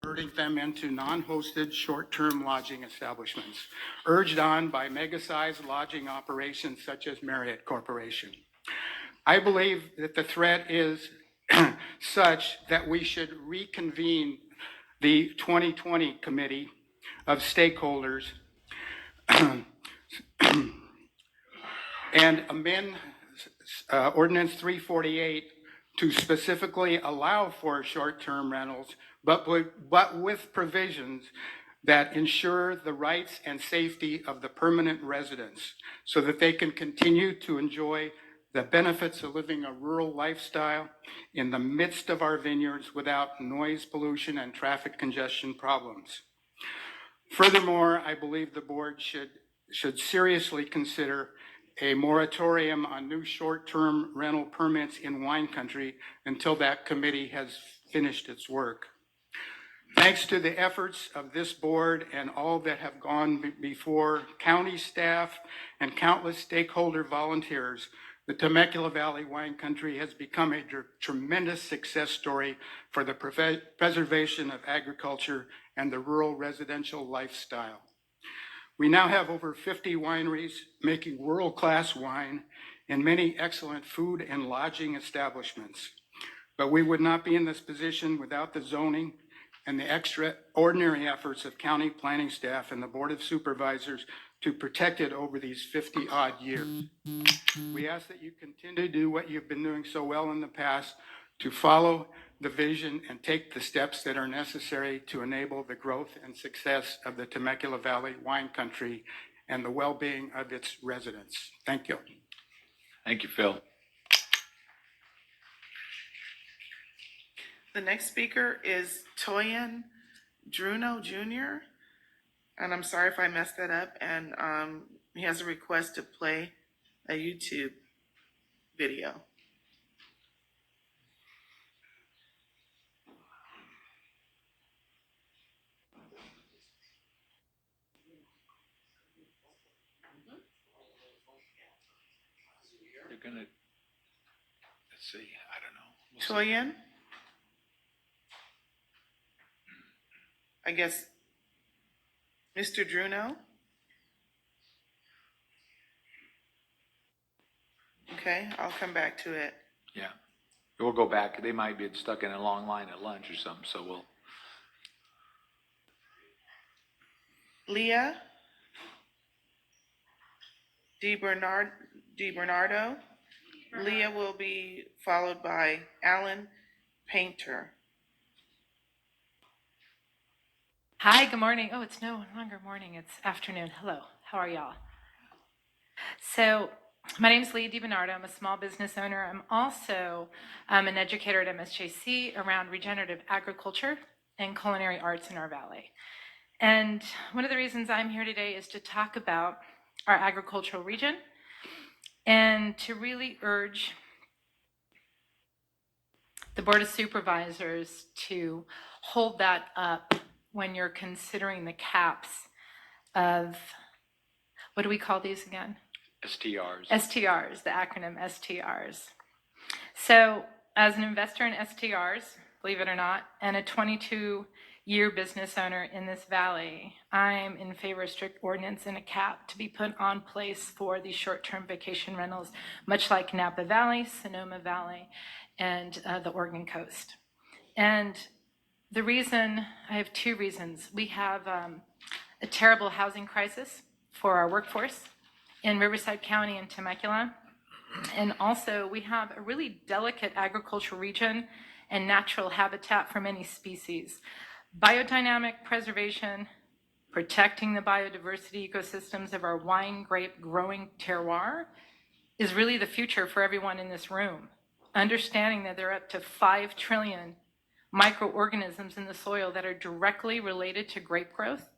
converting them into non-hosted short-term lodging establishments, urged on by mega-sized lodging operations such as Marriott Corporation. I believe that the threat is such that we should reconvene the 2020 committee of stakeholders and amend Ordinance 348 to specifically allow for short-term rentals, but with provisions that ensure the rights and safety of the permanent residents so that they can continue to enjoy the benefits of living a rural lifestyle in the midst of our vineyards without noise pollution and traffic congestion problems. Furthermore, I believe the board should seriously consider a moratorium on new short-term rental permits in wine country until that committee has finished its work. Thanks to the efforts of this board and all that have gone before, county staff and countless stakeholder volunteers, the Temecula Valley Wine Country has become a tremendous success story for the preservation of agriculture and the rural residential lifestyle. We now have over 50 wineries making world-class wine and many excellent food and lodging establishments. But we would not be in this position without the zoning and the extraordinary efforts of county planning staff and the Board of Supervisors to protect it over these 50-odd years. We ask that you continue to do what you've been doing so well in the past, to follow the vision and take the steps that are necessary to enable the growth and success of the Temecula Valley Wine Country and the well-being of its residents. Thank you. Thank you, Phil. The next speaker is Toyin Druno Jr. And I'm sorry if I messed that up. And he has a request to play a YouTube video. They're gonna, let's see, I don't know. Toyin? I guess Mr. Druno? Okay, I'll come back to it. Yeah, we'll go back. They might be stuck in a long line at lunch or something, so we'll. Leah DiBernardo. Leah will be followed by Alan Painter. Hi, good morning. Oh, it's no longer morning, it's afternoon. Hello, how are y'all? So, my name is Leah DiBernardo. I'm a small business owner. I'm also an educator at MSJC around regenerative agriculture and culinary arts in our valley. And one of the reasons I'm here today is to talk about our agricultural region and to really urge the Board of Supervisors to hold that up when you're considering the caps of, what do we call these again? STRs. STRs, the acronym STRs. So as an investor in STRs, believe it or not, and a 22-year business owner in this valley, I'm in favor of strict ordinance and a cap to be put on place for these short-term vacation rentals, much like Napa Valley, Sonoma Valley, and the Oregon coast. And the reason, I have two reasons. We have a terrible housing crisis for our workforce in Riverside County and Temecula. And also we have a really delicate agricultural region and natural habitat for many species. Biodynamic preservation, protecting the biodiversity ecosystems of our wine grape growing terroir is really the future for everyone in this room. Understanding that there are up to 5 trillion microorganisms in the soil that are directly related to grape growth.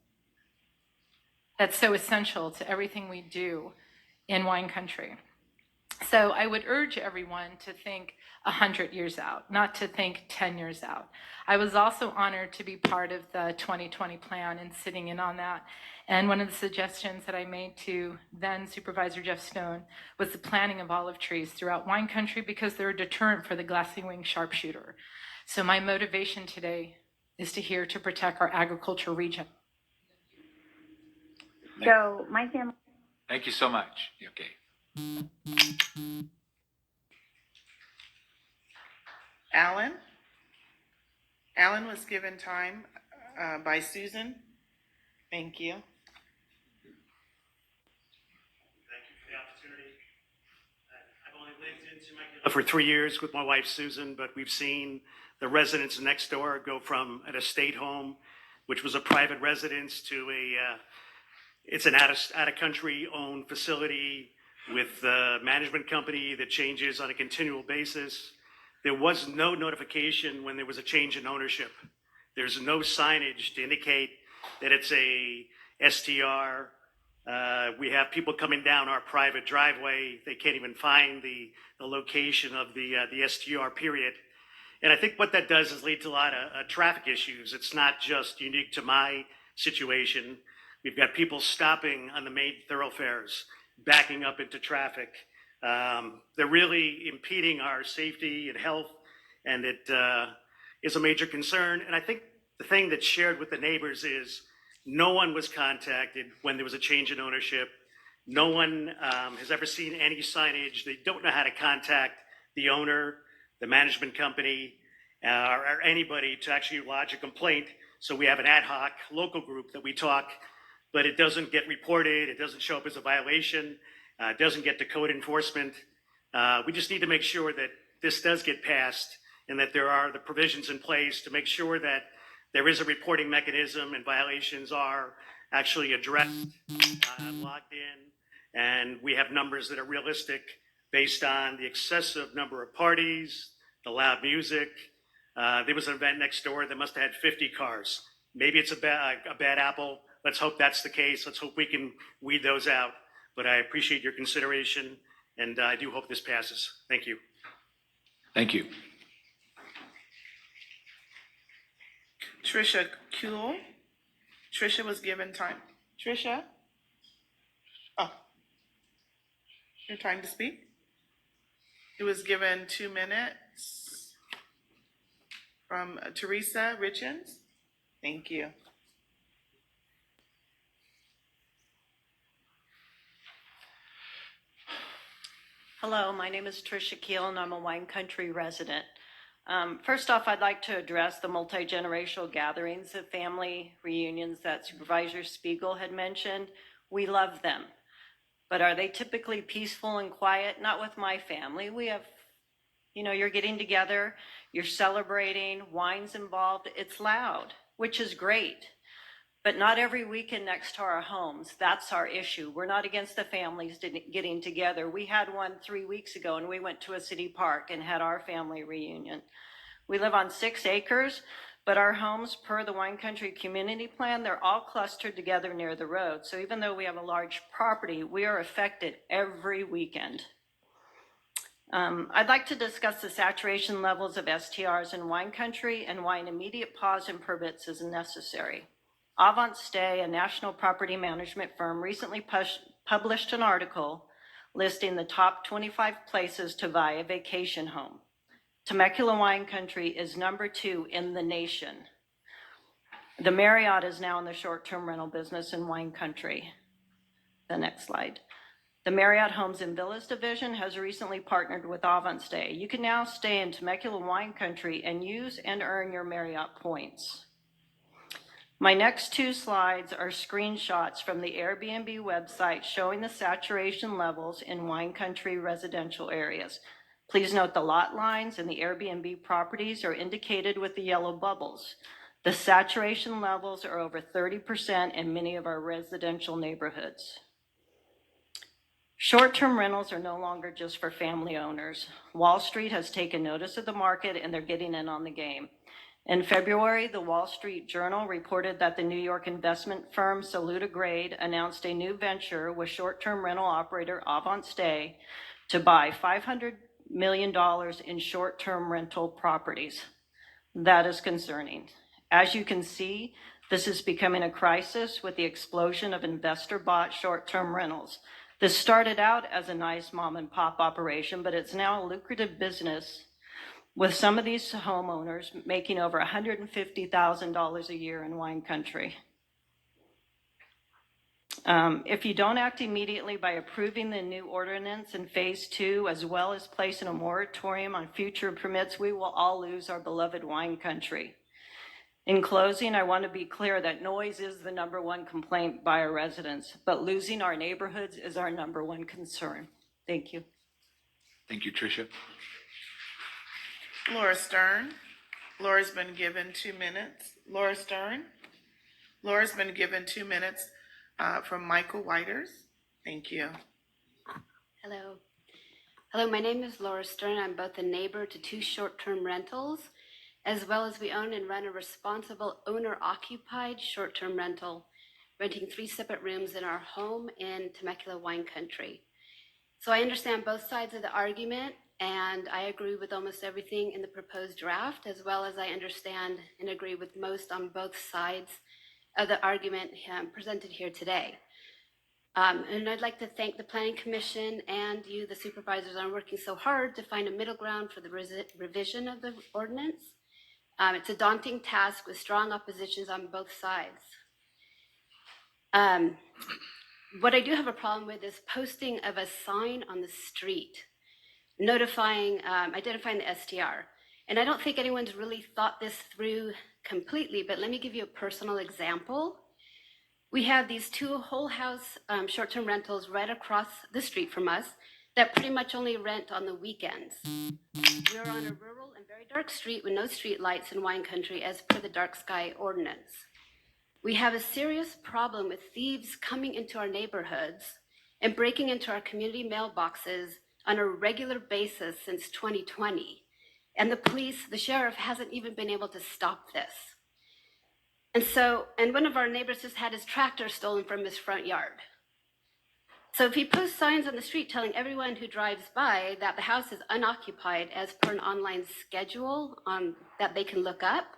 That's so essential to everything we do in wine country. So I would urge everyone to think 100 years out, not to think 10 years out. I was also honored to be part of the 2020 plan and sitting in on that. And one of the suggestions that I made to then Supervisor Jeff Stone was the planting of olive trees throughout wine country because they're a deterrent for the glassy-winged sharpshooter. So my motivation today is to here to protect our agriculture region. So my family. Thank you so much. Okay. Alan? Alan was given time by Susan. Thank you. Thank you for the opportunity. I've only lived in Temecula for 3 years with my wife Susan, but we've seen the residents next door go from an estate home, which was a private residence, to it's an out of country owned facility with a management company that changes on a continual basis. There was no notification when there was a change in ownership. There's no signage to indicate that it's a STR. We have people coming down our private driveway. They can't even find the location of the STR period. And I think what that does is lead to a lot of traffic issues. It's not just unique to my situation. We've got people stopping on the main thoroughfares, backing up into traffic. They're really impeding our safety and health, and it is a major concern. And I think the thing that's shared with the neighbors is no one was contacted when there was a change in ownership. No one has ever seen any signage. They don't know how to contact the owner, the management company, or anybody to actually lodge a complaint. So we have an ad hoc local group that we talk, but it doesn't get reported. It doesn't show up as a violation. It doesn't get to code enforcement. We just need to make sure that this does get passed and that there are the provisions in place to make sure that there is a reporting mechanism and violations are actually addressed, logged in, and we have numbers that are realistic based on the excessive number of parties, the loud music. There was an event next door that must have had 50 cars. Maybe it's a bad apple. Let's hope that's the case. Let's hope we can weed those out. But I appreciate your consideration, and I do hope this passes. Thank you. Thank you. Trisha Kuhl. Trisha was given time. Trisha? Oh. Your time to speak? It was given 2 minutes from Teresa Richens. Thank you. Hello, my name is Tricia Keel and I'm a wine country resident. First off, I'd like to address the multi-generational gatherings of family reunions that Supervisor Spiegel had mentioned. We love them, but are they typically peaceful and quiet? Not with my family. We have, you're getting together, you're celebrating, wine's involved, it's loud, which is great. But not every weekend next to our homes. That's our issue. We're not against the families getting together. We had one 3 weeks ago and we went to a city park and had our family reunion. We live on 6 acres, but our homes, per the Wine Country Community Plan, they're all clustered together near the road. So even though we have a large property, we are affected every weekend. I'd like to discuss the saturation levels of STRs in wine country and why an immediate pause in permits is necessary. Avant Stay, a national property management firm, recently published an article listing the top 25 places to buy a vacation home. Temecula Wine Country is number 2 in the nation. The Marriott is now in the short-term rental business in wine country. The next slide. The Marriott Homes and Villas division has recently partnered with Avant Stay. You can now stay in Temecula Wine Country and use and earn your Marriott points. My next 2 slides are screenshots from the Airbnb website showing the saturation levels in wine country residential areas. Please note the lot lines and the Airbnb properties are indicated with the yellow bubbles. The saturation levels are over 30% in many of our residential neighborhoods. Short-term rentals are no longer just for family owners. Wall Street has taken notice of the market and they're getting in on the game. In February, the Wall Street Journal reported that the New York investment firm Saluda Grade announced a new venture with short-term rental operator Avant Stay to buy $500 million in short-term rental properties. That is concerning. As you can see, this is becoming a crisis with the explosion of investor-bought short-term rentals. This started out as a nice mom and pop operation, but it's now a lucrative business with some of these homeowners making over $150,000 a year in wine country. If you don't act immediately by approving the new ordinance in phase 2, as well as placing a moratorium on future permits, we will all lose our beloved wine country. In closing, I want to be clear that noise is the #1 complaint by our residents, but losing our neighborhoods is our #1 concern. Thank you. Thank you, Tricia. Laura Stern. Laura's been given 2 minutes. Laura Stern. Laura's been given 2 minutes from Michael Whiters. Thank you. Hello. Hello, my name is Laura Stern. I'm both a neighbor to 2 short-term rentals, as well as we own and run a responsible owner-occupied short-term rental, renting 3 separate rooms in our home in Temecula wine country. So I understand both sides of the argument, and I agree with almost everything in the proposed draft, as well as I understand and agree with most on both sides of the argument presented here today. And I'd like to thank the Planning Commission and you, the supervisors, on working so hard to find a middle ground for the revision of the ordinance. It's a daunting task with strong oppositions on both sides. What I do have a problem with is posting of a sign on the street, identifying the STR. And I don't think anyone's really thought this through completely, but let me give you a personal example. We have these 2 whole house short-term rentals right across the street from us that pretty much only rent on the weekends. We're on a rural and very dark street with no street lights in wine country as per the dark sky ordinance. We have a serious problem with thieves coming into our neighborhoods and breaking into our community mailboxes on a regular basis since 2020. And the sheriff hasn't even been able to stop this. And one of our neighbors just had his tractor stolen from his front yard. So if he posts signs on the street telling everyone who drives by that the house is unoccupied as per an online schedule that they can look up,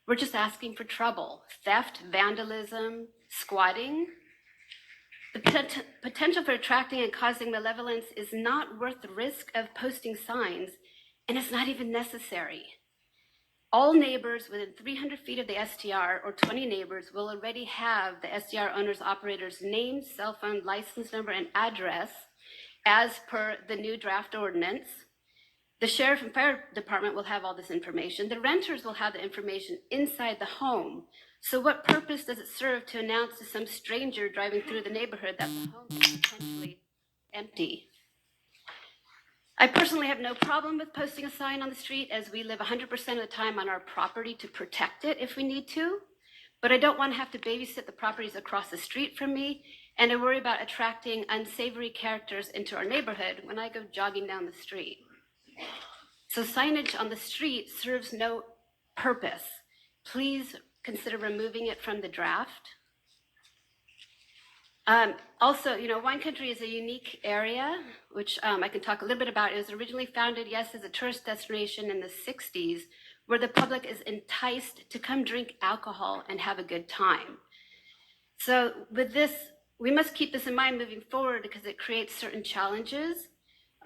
we're just asking for trouble. Theft, vandalism, squatting. The potential for attracting and causing malevolence is not worth the risk of posting signs, and it's not even necessary. All neighbors within 300 feet of the STR or 20 neighbors will already have the STR owner's operator's name, cell phone, license number, and address as per the new draft ordinance. The sheriff and fire department will have all this information. The renters will have the information inside the home. So what purpose does it serve to announce to some stranger driving through the neighborhood that the home is potentially empty? I personally have no problem with posting a sign on the street, as we live 100% of the time on our property to protect it if we need to. But I don't want to have to babysit the properties across the street from me, and I worry about attracting unsavory characters into our neighborhood when I go jogging down the street. So signage on the street serves no purpose. Please consider removing it from the draft. Also, wine country is a unique area, which I can talk a little bit about. It was originally founded, yes, as a tourist destination in the 60s, where the public is enticed to come drink alcohol and have a good time. So with this, we must keep this in mind moving forward because it creates certain challenges.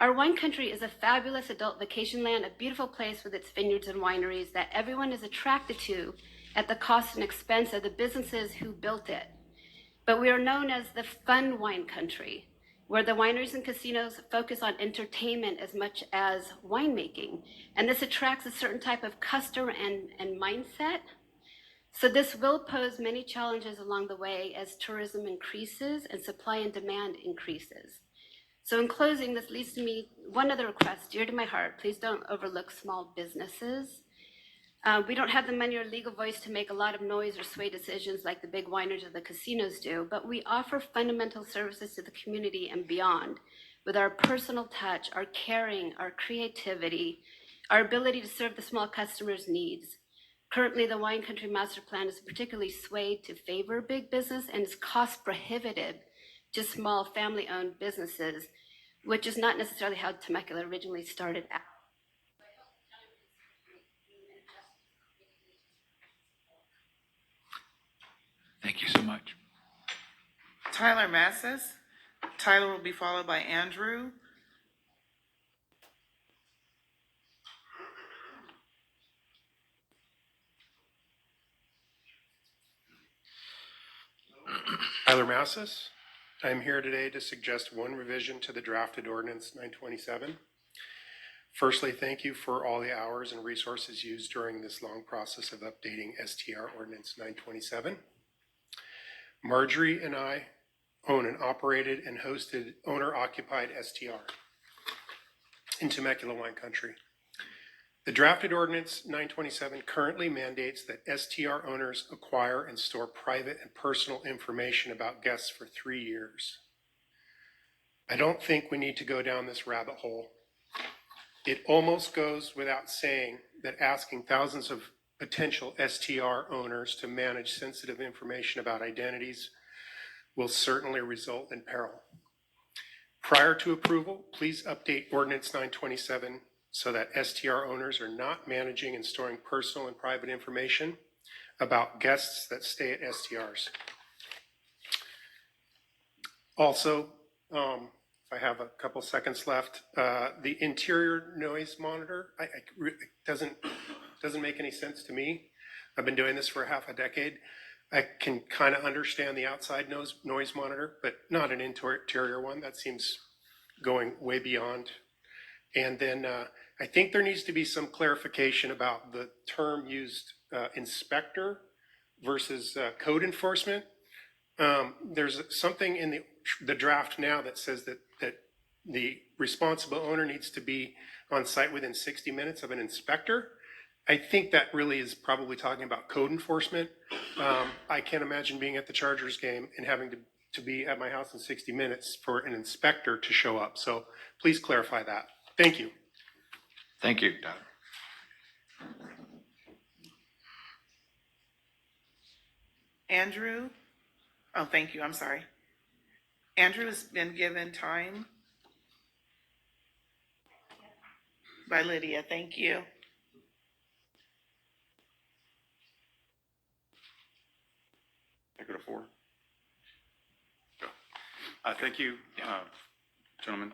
Our wine country is a fabulous adult vacation land, a beautiful place with its vineyards and wineries that everyone is attracted to at the cost and expense of the businesses who built it. But we are known as the fun wine country, where the wineries and casinos focus on entertainment as much as winemaking. And this attracts a certain type of customer and mindset. So this will pose many challenges along the way as tourism increases and supply and demand increases. So in closing, this leads to me one other request, dear to my heart. Please don't overlook small businesses. We don't have the money or legal voice to make a lot of noise or sway decisions like the big wineries or the casinos do, but we offer fundamental services to the community and beyond with our personal touch, our caring, our creativity, our ability to serve the small customers' needs. Currently, the Wine Country Master Plan is particularly swayed to favor big business and is cost prohibitive to small family-owned businesses, which is not necessarily how Temecula originally started out. Thank you so much. Tyler Massis. Tyler will be followed by Andrew. Tyler Massis. I am here today to suggest one revision to the drafted ordinance 927. Firstly, thank you for all the hours and resources used during this long process of updating STR ordinance 927. Marjorie and I own an operated and hosted owner-occupied STR in Temecula wine country. The drafted ordinance 927 currently mandates that STR owners acquire and store private and personal information about guests for 3 years. I don't think we need to go down this rabbit hole. It almost goes without saying that asking thousands of potential STR owners to manage sensitive information about identities will certainly result in peril. Prior to approval, please update ordinance 927 so that STR owners are not managing and storing personal and private information about guests that stay at STRs. Also, if I have a couple seconds left, the interior noise monitor, it doesn't make any sense to me. I've been doing this for half a decade. I can kind of understand the outside noise monitor, but not an interior one. That seems going way beyond. And then I think there needs to be some clarification about the term used, inspector versus code enforcement. There's something in the draft now that says that the responsible owner needs to be on site within 60 minutes of an inspector. I think that really is probably talking about code enforcement. I can't imagine being at the Chargers game and having to be at my house in 60 minutes for an inspector to show up. So please clarify that. Thank you. Thank you, Tyler. Andrew? Oh, thank you, I'm sorry. Andrew has been given time by Lydia, thank you. I go to 4. Go. Thank you, gentlemen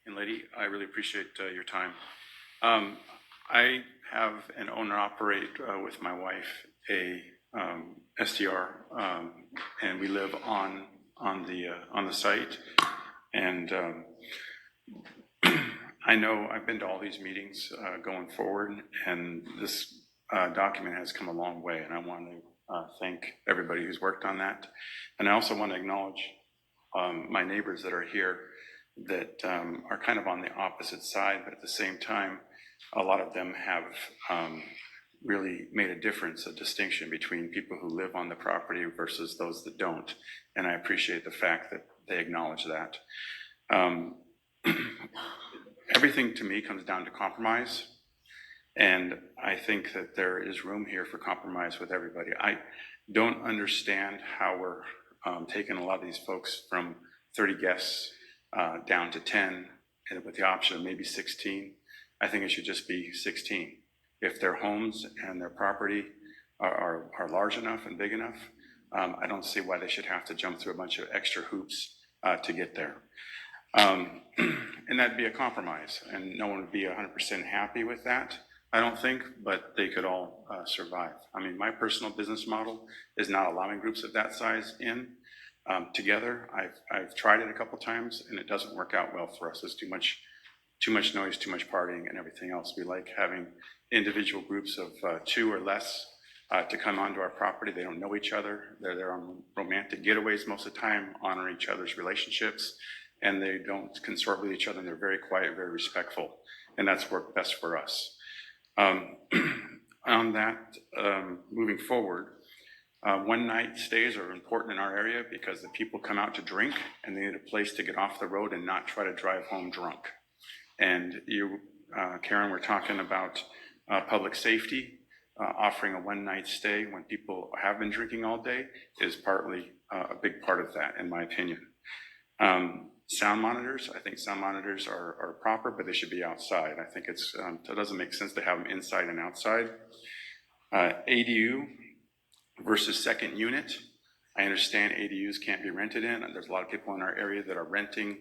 and lady. I really appreciate your time. I have and own and operate with my wife a STR, and we live on the site. And I know I've been to all these meetings going forward, and this document has come a long way, and I want to thank everybody who's worked on that. And I also want to acknowledge my neighbors that are here that are kind of on the opposite side, but at the same time, a lot of them have really made a difference, a distinction between people who live on the property versus those that don't. And I appreciate the fact that they acknowledge that. Everything to me comes down to compromise. And I think that there is room here for compromise with everybody. I don't understand how we're taking a lot of these folks from 30 guests down to 10, and with the option of maybe 16. I think it should just be 16. If their homes and their property are large enough and big enough, I don't see why they should have to jump through a bunch of extra hoops to get there. And that'd be a compromise, and no one would be 100% happy with that, I don't think, but they could all survive. I mean, my personal business model is not allowing groups of that size in together. I've tried it a couple times, and it doesn't work out well for us. There's too much noise, too much partying, and everything else. We like having individual groups of 2 or less to come onto our property. They don't know each other. They're on romantic getaways most of the time, honor each other's relationships, and they don't consort with each other, and they're very quiet, very respectful, and that's worked best for us. On that, moving forward, one-night stays are important in our area because the people come out to drink, and they need a place to get off the road and not try to drive home drunk. And you, Karen, we're talking about public safety. Offering a one-night stay when people have been drinking all day is partly a big part of that, in my opinion. Sound monitors, I think sound monitors are proper, but they should be outside. I think it doesn't make sense to have them inside and outside. ADU versus second unit. I understand ADUs can't be rented in, and there's a lot of people in our area that are renting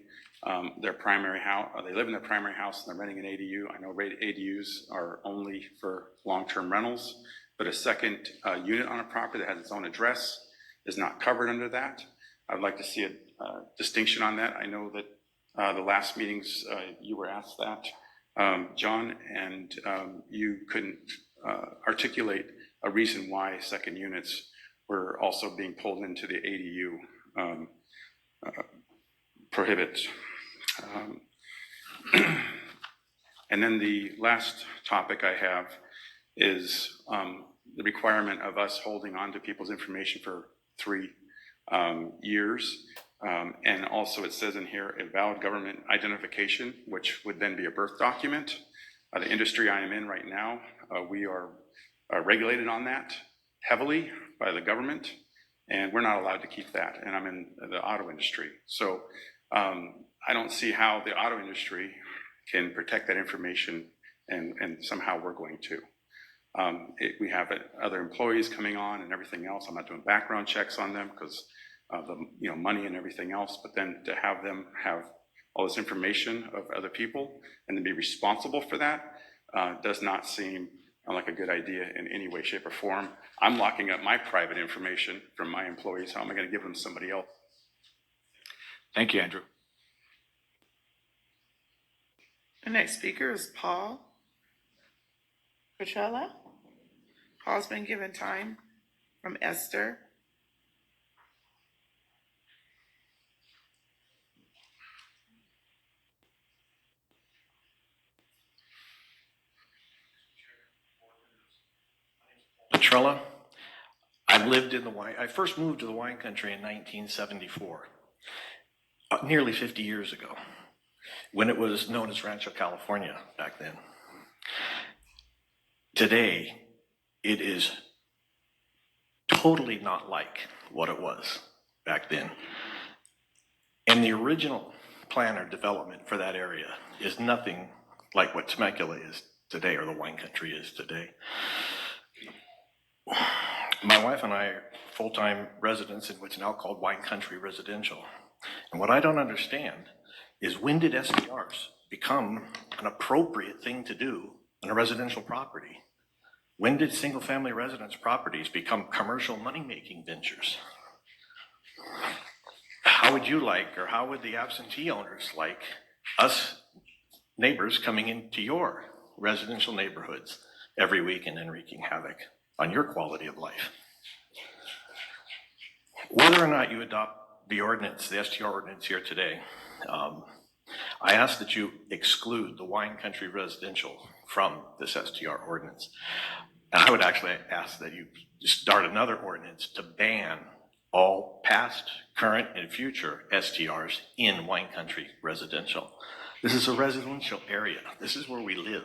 their primary house. They live in their primary house and they're renting an ADU. I know ADUs are only for long-term rentals, but a second unit on a property that has its own address is not covered under that. I'd like to see a distinction on that. I know that the last meetings you were asked that, John, and you couldn't articulate a reason why second units were also being pulled into the ADU prohibit. And then the last topic I have is the requirement of us holding on to people's information for 3 years. And also it says in here, a valid government identification, which would then be a birth document. The industry I am in right now, we are regulated on that heavily by the government, and we're not allowed to keep that. And I'm in the auto industry. So I don't see how the auto industry can protect that information, and somehow we're going to. We have other employees coming on and everything else. I'm not doing background checks on them because of the money and everything else, but then to have them have all this information of other people and to be responsible for that does not seem like a good idea in any way, shape, or form. I'm locking up my private information from my employees. How am I going to give them to somebody else? Thank you, Andrew. The next speaker is Paul Petrella. Paul's been given time from Esther. Petrella. I first moved to the wine country in 1974, nearly 50 years ago, when it was known as Rancho California back then. Today, it is totally not like what it was back then. And the original plan or development for that area is nothing like what Temecula is today, or the wine country is today. My wife and I are full-time residents in what's now called wine country residential. And what I don't understand is, when did STRs become an appropriate thing to do on a residential property? When did single-family residence properties become commercial money-making ventures? How would you like, or how would the absentee owners like us neighbors coming into your residential neighborhoods every week and then wreaking havoc on your quality of life? Whether or not you adopt the ordinance, the STR ordinance here today, I ask that you exclude the wine country residential from this STR ordinance. And I would actually ask that you start another ordinance to ban all past, current, and future STRs in wine country residential. This is a residential area. This is where we live.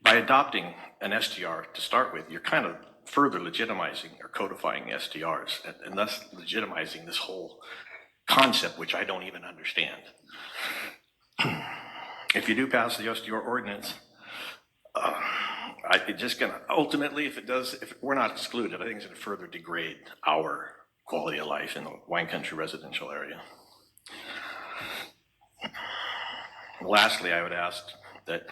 By adopting an STR to start with, you're kind of further legitimizing or codifying STRs, and thus legitimizing this whole concept, which I don't even understand. If you do pass the STR ordinance, it's just gonna, ultimately, if we're not excluded, I think it's gonna further degrade our quality of life in the wine country residential area. Lastly, I would ask that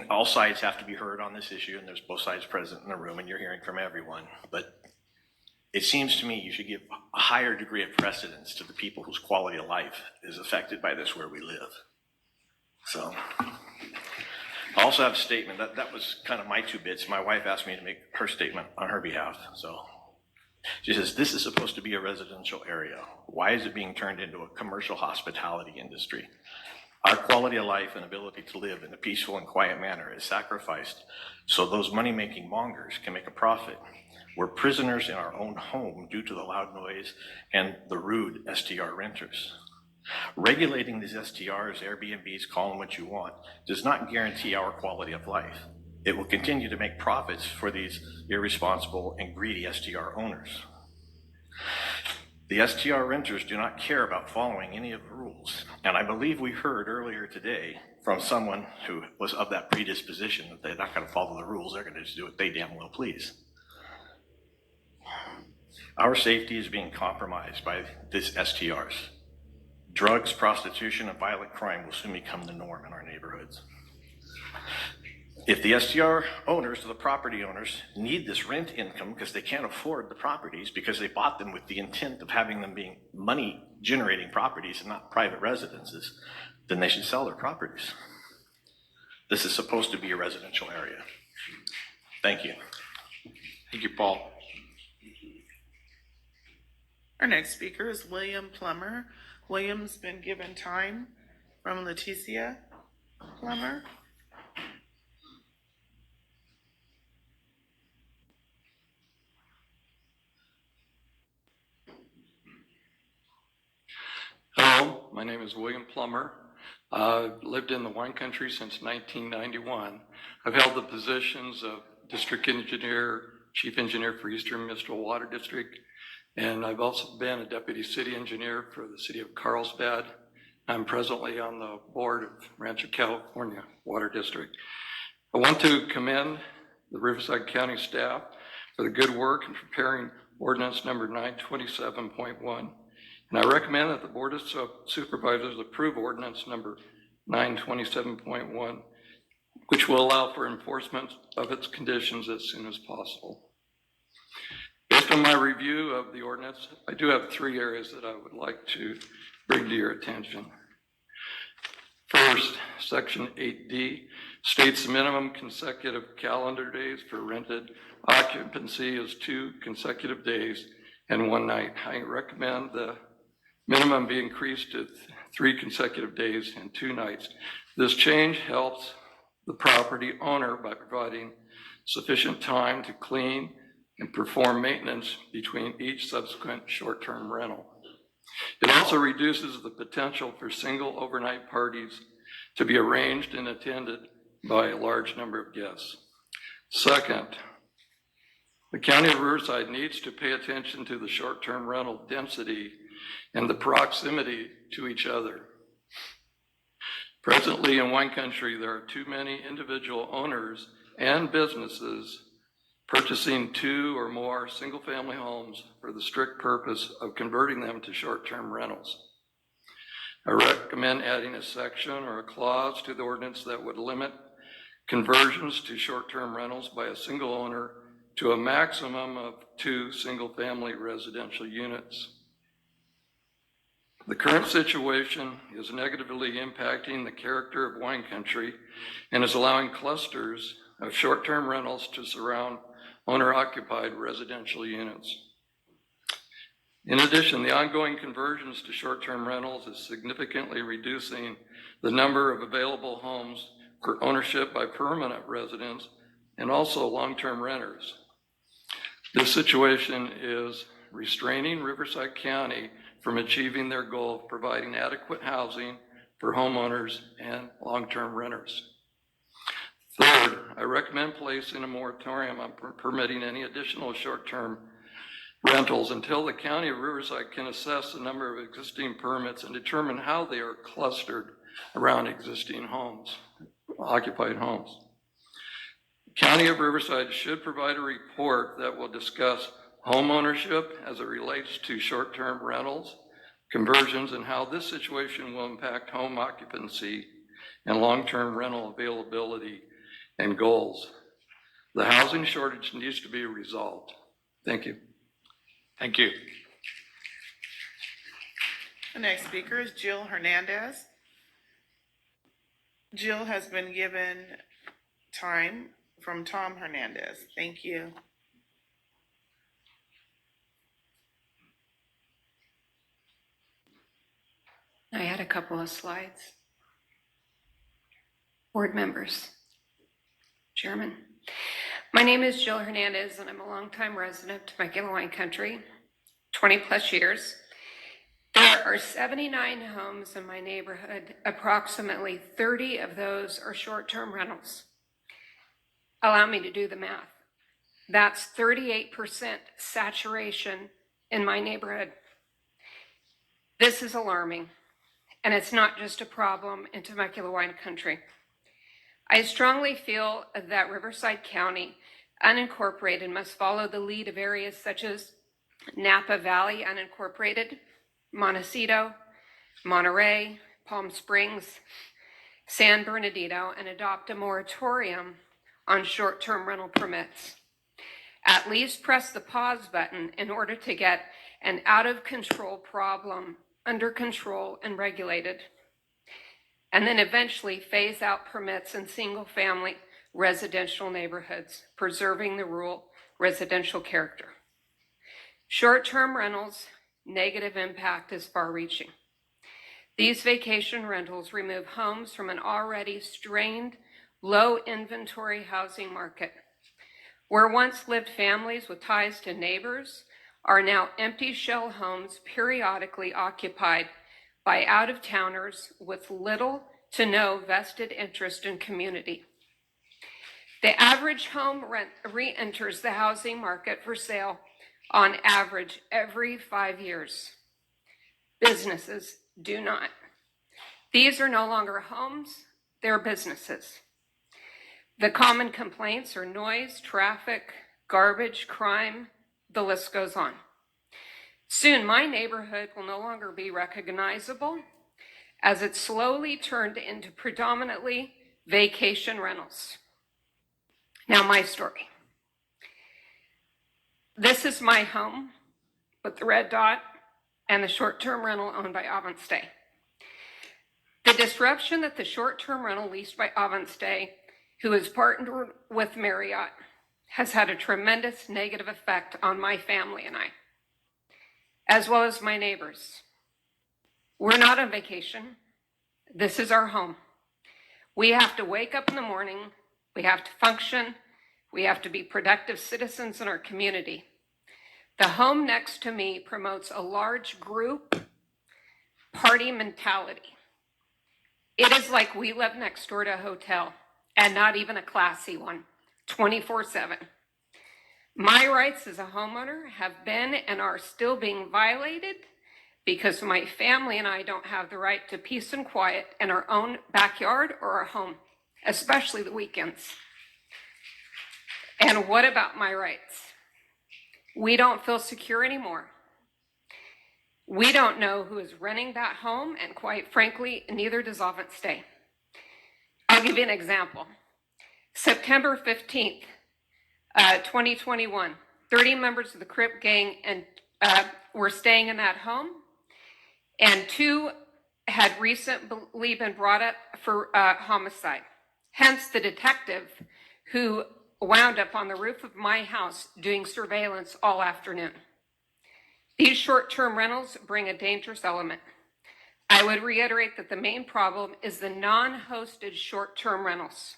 all sides have to be heard on this issue, and there's both sides present in the room, and you're hearing from everyone. But it seems to me you should give a higher degree of precedence to the people whose quality of life is affected by this where we live. So, I also have a statement. That was kind of my 2 bits. My wife asked me to make her statement on her behalf. So, she says, this is supposed to be a residential area. Why is it being turned into a commercial hospitality industry? Our quality of life and ability to live in a peaceful and quiet manner is sacrificed so those money-making mongers can make a profit. We're prisoners in our own home due to the loud noise and the rude STR renters. Regulating these STRs, Airbnbs, call them what you want, does not guarantee our quality of life. It will continue to make profits for these irresponsible and greedy STR owners. The STR renters do not care about following any of the rules. And I believe we heard earlier today from someone who was of that predisposition that they're not going to follow the rules, they're going to just do what they damn well please. Our safety is being compromised by this STRs. Drugs, prostitution, and violent crime will soon become the norm in our neighborhoods. If the STR owners or the property owners need this rent income because they can't afford the properties because they bought them with the intent of having them being money generating properties and not private residences, then they should sell their properties. This is supposed to be a residential area. Thank you. Thank you, Paul. Our next speaker is William Plummer. William's been given time from Leticia Plummer. Hello, my name is William Plummer. I've lived in the wine country since 1991. I've held the positions of District Engineer, Chief Engineer for Eastern Mistral Water District, and I've also been a Deputy City Engineer for the City of Carlsbad. I'm presently on the board of Rancho California Water District. I want to commend the Riverside County staff for the good work in preparing ordinance number 927.1. And I recommend that the Board of Supervisors approve ordinance number 927.1, which will allow for enforcement of its conditions as soon as possible. Based on my review of the ordinance, I do have 3 areas that I would like to bring to your attention. First, Section 8D states the minimum consecutive calendar days for rented occupancy is 2 consecutive days and 1 night. I recommend the minimum be increased to 3 consecutive days and 2 nights. This change helps the property owner by providing sufficient time to clean and perform maintenance between each subsequent short-term rental. It also reduces the potential for single overnight parties to be arranged and attended by a large number of guests. Second, the County of Riverside needs to pay attention to the short-term rental density and the proximity to each other. Presently in wine country, there are too many individual owners and businesses purchasing 2 or more single-family homes for the strict purpose of converting them to short-term rentals. I recommend adding a section or a clause to the ordinance that would limit conversions to short-term rentals by a single owner to a maximum of 2 single-family residential units. The current situation is negatively impacting the character of wine country and is allowing clusters of short-term rentals to surround owner-occupied residential units. In addition, the ongoing conversions to short-term rentals is significantly reducing the number of available homes for ownership by permanent residents and also long-term renters. This situation is restraining Riverside County from achieving their goal of providing adequate housing for homeowners and long-term renters. Third, I recommend placing a moratorium on permitting any additional short-term rentals until the County of Riverside can assess the number of existing permits and determine how they are clustered around existing homes, occupied homes. The County of Riverside should provide a report that will discuss home ownership as it relates to short-term rentals, conversions, and how this situation will impact home occupancy and long-term rental availability and goals. The housing shortage needs to be resolved. Thank you. Thank you. The next speaker is Jill Hernandez. Jill has been given time from Tom Hernandez. Thank you. I had a couple of slides. Board members, Chairman. My name is Jill Hernandez, and I'm a longtime resident of Temecula Wine Country, 20 plus years. There are 79 homes in my neighborhood. Approximately 30 of those are short-term rentals. Allow me to do the math. That's 38% saturation in my neighborhood. This is alarming, and it's not just a problem in Temecula Wine Country. I strongly feel that Riverside County unincorporated must follow the lead of areas such as Napa Valley unincorporated, Montecito, Monterey, Palm Springs, San Bernardino, and adopt a moratorium on short-term rental permits. At least press the pause button in order to get an out-of-control problem under control and regulated. And then eventually phase out permits in single-family residential neighborhoods, preserving the rural residential character. Short-term rentals' negative impact is far-reaching. These vacation rentals remove homes from an already strained, low-inventory housing market. Where once lived families with ties to neighbors are now empty shell homes periodically occupied by out-of-towners with little to no vested interest in community. The average home re-enters the housing market for sale on average every 5 years. Businesses do not. These are no longer homes, they're businesses. The common complaints are noise, traffic, garbage, crime, the list goes on. Soon, my neighborhood will no longer be recognizable as it slowly turned into predominantly vacation rentals. Now, my story. This is my home with the red dot and the short-term rental owned by Avantstay. The disruption that the short-term rental leased by Avantstay, who is partnered with Marriott, has had a tremendous negative effect on my family and I, as well as my neighbors. We're not on vacation. This is our home. We have to wake up in the morning. We have to function. We have to be productive citizens in our community. The home next to me promotes a large group party mentality. It is like we live next door to a hotel, and not even a classy one, 24/7. My rights as a homeowner have been and are still being violated because my family and I don't have the right to peace and quiet in our own backyard or our home, especially the weekends. And what about my rights? We don't feel secure anymore. We don't know who is renting that home, and quite frankly, neither does Avantstay. I'll give you an example. September 15th, 2021, 30 members of the Crip gang were staying in that home, and 2 had recently been brought up for homicide. Hence the detective who wound up on the roof of my house doing surveillance all afternoon. These short-term rentals bring a dangerous element. I would reiterate that the main problem is the non-hosted short-term rentals.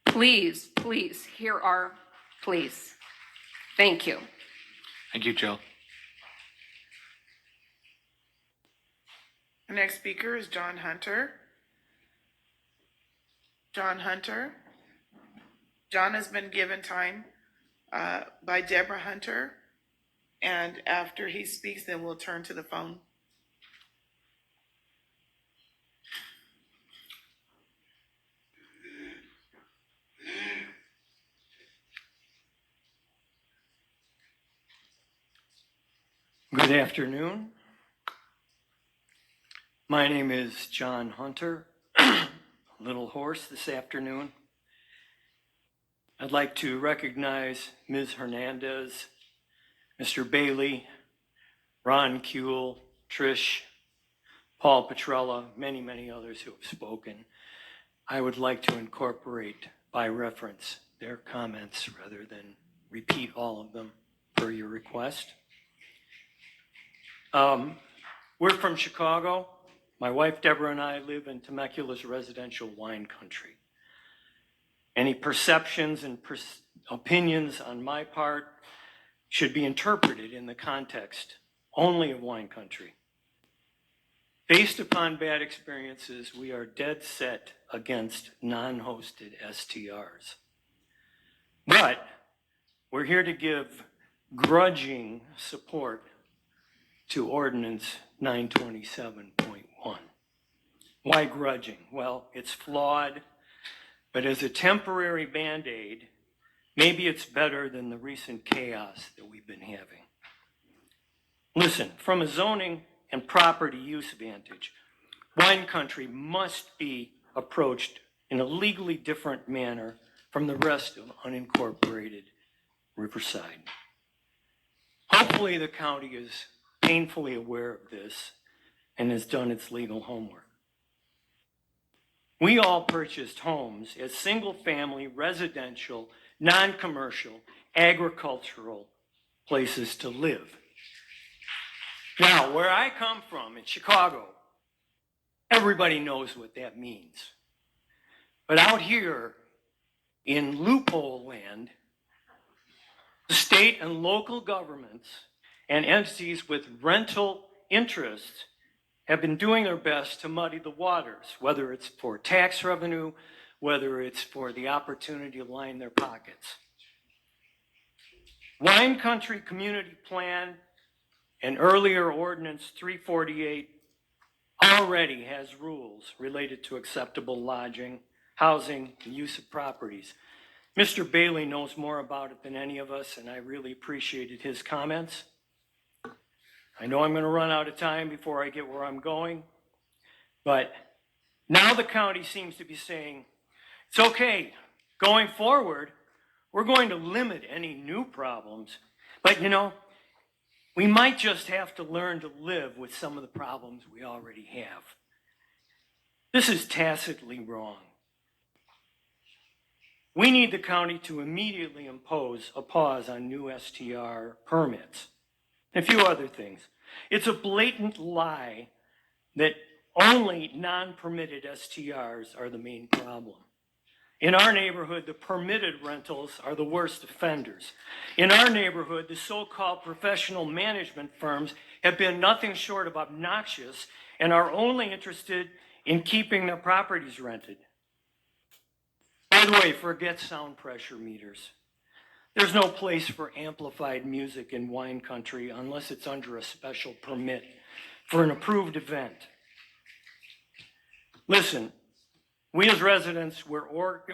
Please, please, hear our pleas. Thank you. Thank you, Jill. The next speaker is John Hunter. John Hunter. John has been given time by Deborah Hunter, and after he speaks, then we'll turn to the phone. Good afternoon. My name is John Hunter. A little hoarse this afternoon. I'd like to recognize Ms. Hernandez, Mr. Bailey, Ron Kuehl, Trish, Paul Petrella, many, many others who have spoken. I would like to incorporate by reference their comments rather than repeat all of them per your request. We're from Chicago. My wife Deborah and I live in Temecula's residential wine country. Any perceptions and opinions on my part should be interpreted in the context only of wine country. Based upon bad experiences, we are dead set against non-hosted STRs. But we're here to give grudging support to Ordinance 927.1. Why grudging? Well, it's flawed, but as a temporary Band-Aid, maybe it's better than the recent chaos that we've been having. Listen, from a zoning and property use vantage, wine country must be approached in a legally different manner from the rest of unincorporated Riverside. Hopefully the county is painfully aware of this and has done its legal homework. We all purchased homes as single-family, residential, non-commercial, agricultural places to live. Now, where I come from in Chicago, everybody knows what that means. But out here in loophole land, the state and local governments and entities with rental interests have been doing their best to muddy the waters, whether it's for tax revenue, whether it's for the opportunity to line their pockets. Wine Country Community Plan and earlier Ordinance 348 already has rules related to acceptable lodging, housing, and use of properties. Mr. Bailey knows more about it than any of us, and I really appreciated his comments. I know I'm going to run out of time before I get where I'm going, but now the county seems to be saying, it's okay, going forward, we're going to limit any new problems, but you know, we might just have to learn to live with some of the problems we already have. This is tacitly wrong. We need the county to immediately impose a pause on new STR permits. And a few other things. It's a blatant lie that only non-permitted STRs are the main problem. In our neighborhood, the permitted rentals are the worst offenders. In our neighborhood, the so-called professional management firms have been nothing short of obnoxious and are only interested in keeping their properties rented. By the way, forget sound pressure meters. There's no place for amplified music in Wine Country unless it's under a special permit for an approved event. Listen, we as residents, we're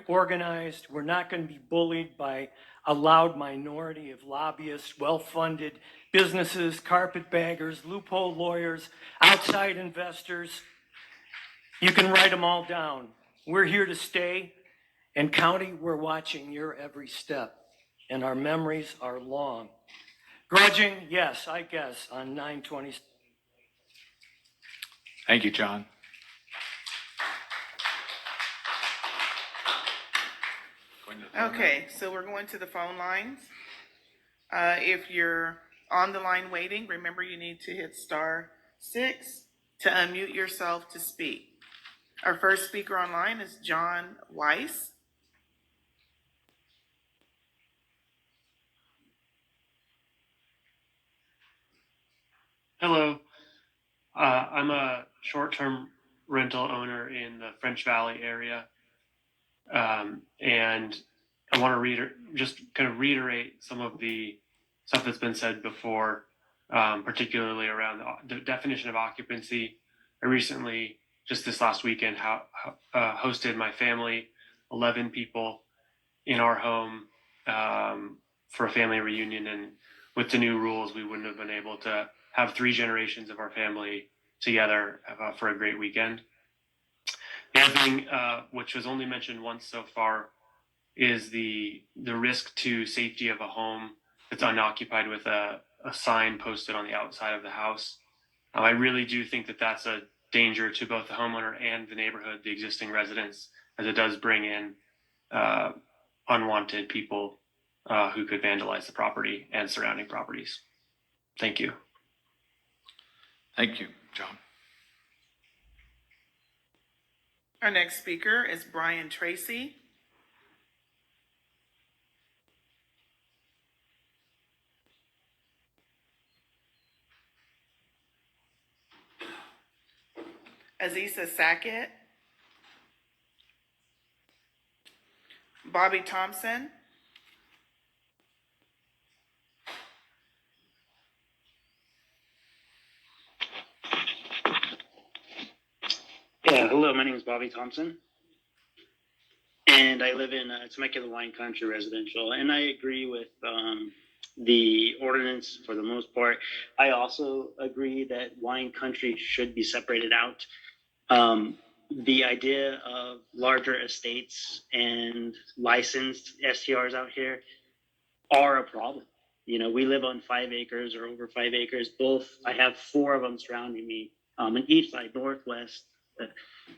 organized. We're not going to be bullied by a loud minority of lobbyists, well-funded businesses, carpetbaggers, loophole lawyers, outside investors. You can write them all down. We're here to stay. And county, we're watching your every step. And our memories are long. Grudging, yes, I guess, on 9/20. Thank you, John. Okay, so we're going to the phone lines. If you're on the line waiting, remember you need to hit *6 to unmute yourself to speak. Our first speaker online is John Weiss. Hello. I'm a short-term rental owner in the French Valley area. And I want to just kind of reiterate some of the stuff that's been said before, particularly around the definition of occupancy. I recently, just this last weekend, hosted my family, 11 people, in our home for a family reunion. And with the new rules, we wouldn't have been able to have 3 generations of our family together for a great weekend. The other thing, which was only mentioned once so far, is the risk to safety of a home that's unoccupied with a sign posted on the outside of the house. I really do think that that's a danger to both the homeowner and the neighborhood, the existing residents, as it does bring in unwanted people who could vandalize the property and surrounding properties. Thank you. Thank you, John. Our next speaker is Brian Tracy. Aziza Sackett. Bobby Thompson. Yeah, hello, my name is Bobby Thompson, and I live in Temecula Wine Country Residential, and I agree with the ordinance for the most part. I also agree that Wine Country should be separated out. the idea of larger estates and licensed STRs out here are a problem. You know, we live on 5 acres or over 5 acres. Both, I have 4 of them surrounding me, on each side, northwest,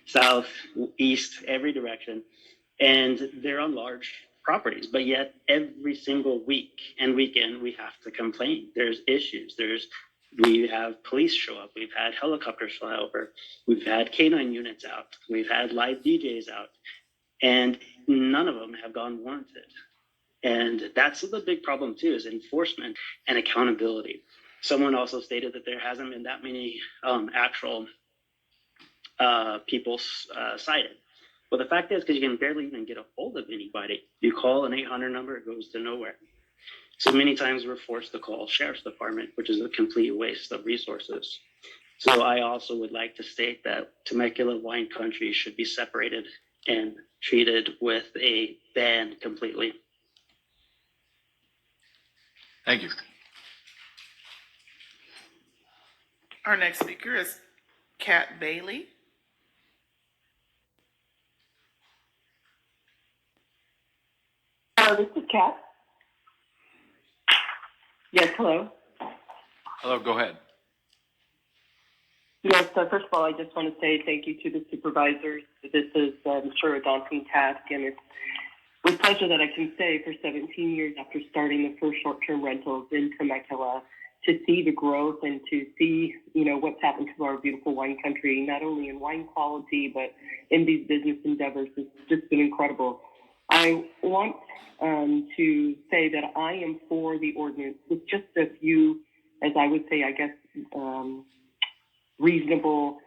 south, east, every direction. And they're on large properties, but yet every single week and weekend we have to complain. There's issues. We have police show up. We've had helicopters fly over. We've had canine units out. We've had live DJs out, and none of them have gone warranted. And that's the big problem too, is enforcement and accountability. Someone also stated that there hasn't been that many actual people cited. Well, the fact is, because you can barely even get a hold of anybody. You call an 800 number, it goes to nowhere. So many times we're forced to call sheriff's department, which is a complete waste of resources. So I also would like to state that Temecula wine country should be separated and treated with a ban completely. Thank you. Our next speaker is Kat Bailey. Hello, this is Kat. Yes, hello. Hello, go ahead. Yes, first of all, I just want to say thank you to the supervisors. This is, I'm sure, a daunting task, and it's with pleasure that I can say for 17 years after starting the first short-term rentals in Temecula, to see the growth and to see, you know, what's happened to our beautiful wine country, not only in wine quality, but in these business endeavors. It's just been incredible. I want to say that I am for the ordinance with just a few, as I would say, I guess, reasonable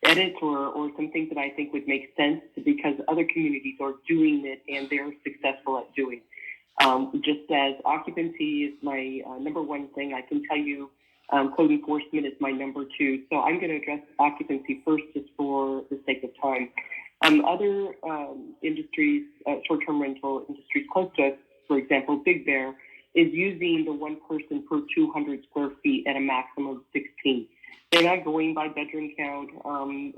edits or some things that I think would make sense because other communities are doing it and they're successful at doing. Just as occupancy is my number one thing, I can tell you code enforcement is my number 2. So I'm going to address occupancy first just for the sake of time. Other industries, short-term rental industries close to us, for example, Big Bear, is using the 1 person per 200 square feet at a maximum of 16. They're not going by bedroom count.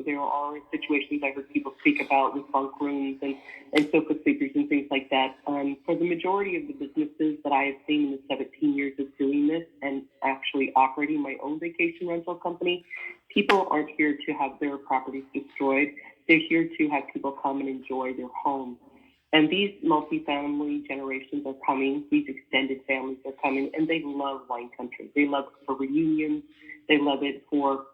There are situations I heard people speak about with bunk rooms and sofa sleepers and things like that. For the majority of the businesses that I have seen in the 17 years of doing this and actually operating my own vacation rental company, people aren't here to have their properties destroyed. They're here to have people come and enjoy their homes. And these multifamily generations are coming, these extended families are coming, and they love wine country. They love it for reunions. They love it for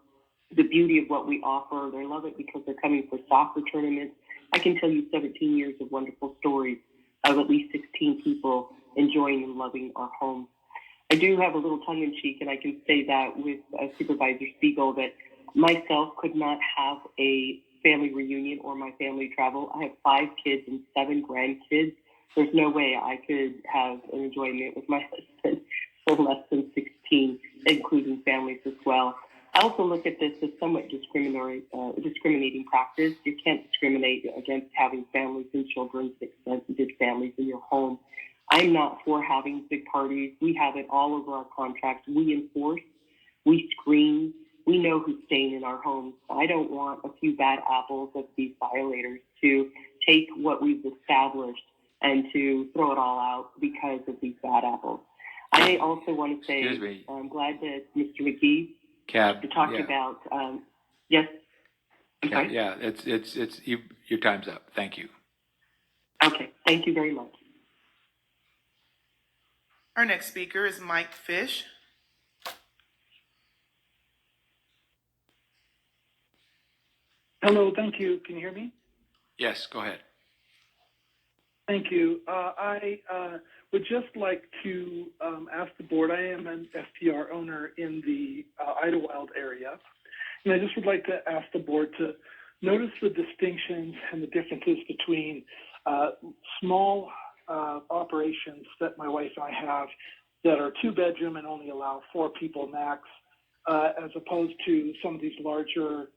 the beauty of what we offer. They love it because they're coming for soccer tournaments. I can tell you 17 years of wonderful stories of at least 16 people enjoying and loving our homes. I do have a little tongue-in-cheek, and I can say that with Supervisor Spiegel, that myself could not have a family reunion or my family travel. I have 5 kids and 7 grandkids. There's no way I could have an enjoyment with my husband for less than 16, including families as well. I also look at this as somewhat discriminating practice. You can't discriminate against having families and children, extended families in your home. I'm not for having big parties. We have it all over our contracts. We enforce, we screen, we know who's staying in our homes. I don't want a few bad apples of these violators to take what we've established and to throw it all out because of these bad apples. I also want to say, Excuse me. I'm glad that Mr. McGee talked about, yes. I'm sorry? Yeah, your time's up. Thank you. Okay, thank you very much. Our next speaker is Mike Fish. Hello, thank you. Can you hear me? Yes, go ahead. Thank you. I would just like to ask the board, I am an STR owner in the Idlewild area, and I just would like to ask the board to notice the distinctions and the differences between small operations that my wife and I have that are 2-bedroom and only allow 4 people max, as opposed to some of these larger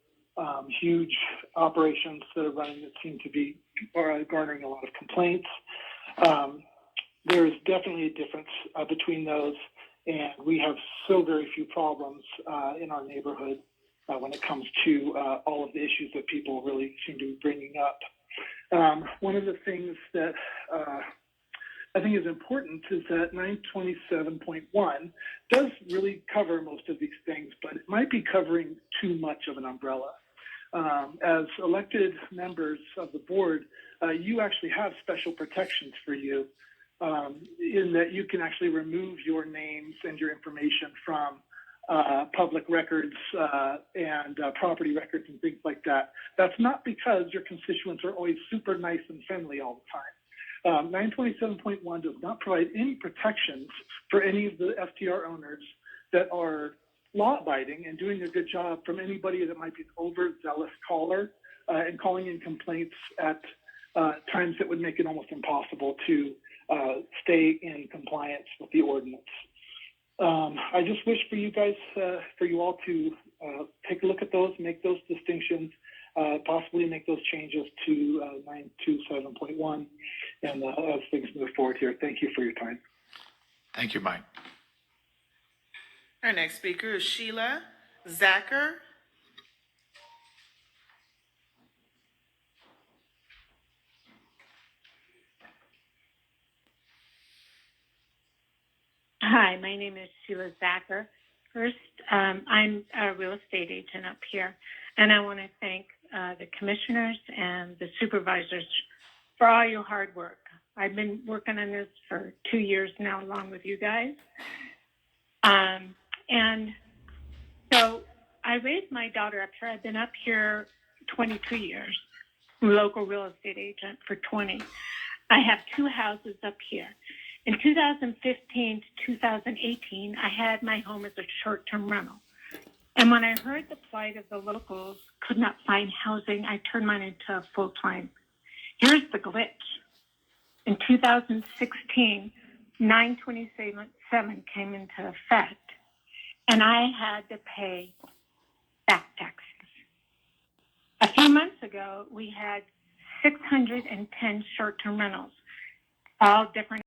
huge operations that are running that seem to be garnering a lot of complaints. There is definitely a difference between those, and we have so very few problems in our neighborhood when it comes to all of the issues that people really seem to be bringing up. One of the things that I think is important is that 927.1 does really cover most of these things, but it might be covering too much of an umbrella. As elected members of the board, you actually have special protections for you in that you can actually remove your names and your information from public records and property records and things like that. That's not because your constituents are always super nice and friendly all the time. 927.1 does not provide any protections for any of the FTR owners that are law-abiding and doing a good job from anybody that might be an overzealous caller and calling in complaints at times that would make it almost impossible to stay in compliance with the ordinance. I just wish for you guys, for you all to take a look at those, make those distinctions, possibly make those changes to 927.1, and as things move forward here. Thank you for your time. Thank you, Mike. Our next speaker is Sheila Zacher. Hi, my name is Sheila Zacher. First, I'm a real estate agent up here, and I want to thank the commissioners and the supervisors for all your hard work. I've been working on this for 2 years now, along with you guys. And so I raised my daughter up here. I've been up here 22 years, local real estate agent for 20. I have 2 houses up here. In 2015 to 2018, I had my home as a short-term rental. And when I heard the plight of the locals could not find housing, I turned mine into a full-time. Here's the glitch. In 2016, 927 came into effect, and I had to pay back taxes. A few months ago, we had 610 short-term rentals, all different